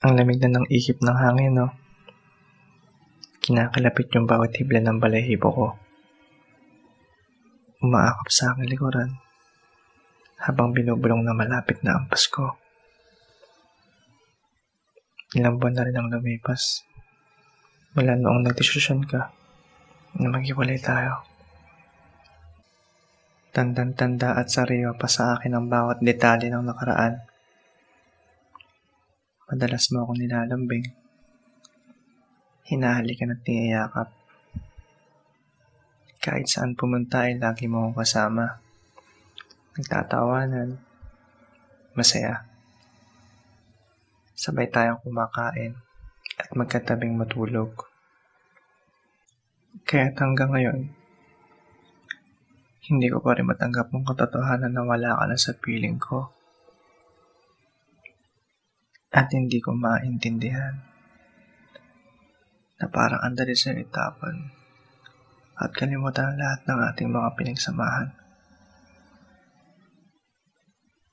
Ang lamig na ng ihip ng hangin, no? Kinakalapit yung bawat hibla ng balahibo ko. Umaakap sa aking likuran habang binubulong na malapit na ang Pasko. Ilang buwan na rin ang lumipas mula noong nagdesisyon ka na maghiwalay tayo. Tandang-tanda at sariwa pa sa akin ang bawat detalye ng nakaraan. Madalas mo akong nilalambing, hinahalikan at niyayakap. Kahit saan pumunta ay lagi mo akong kasama. Nagtatawanan, masaya. Sabay tayong kumakain at magkatabing matulog. Kaya't hanggang ngayon, hindi ko pa rin matanggap ang katotohanan na wala ka na sa piling ko. At hindi ko maintindihan na parang andali sa itapan at kalimutan ang lahat ng ating mga pinagsamahan.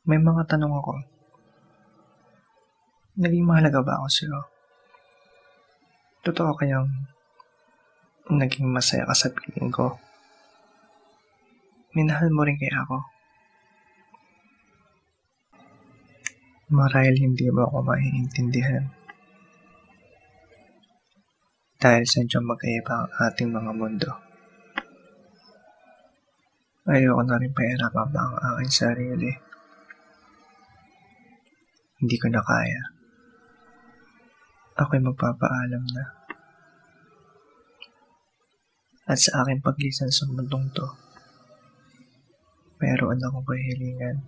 May mga tanong ako. Naging mahalaga ba ako sa'yo? Totoo kayang naging masaya ka sa piling ko? Minahal mo rin kaya ako? Marahil hindi mo ako maiintindihan. Dahil sadyang magkaiba ang ating mga mundo. Ayoko na rin pahirapan pa ang aking sarili. Hindi ko na kaya. Ako'y magpapaalam na. At sa aking paglisan sa mundong to, mayroon akong kahilingan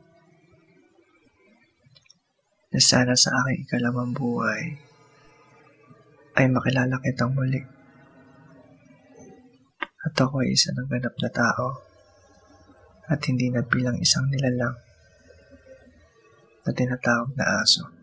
na sana sa aking ikalawang buhay ay makilala kitang muli. At ako ay isa ng ganap na tao at hindi na bilang isang nilalang na tinatawag na aso.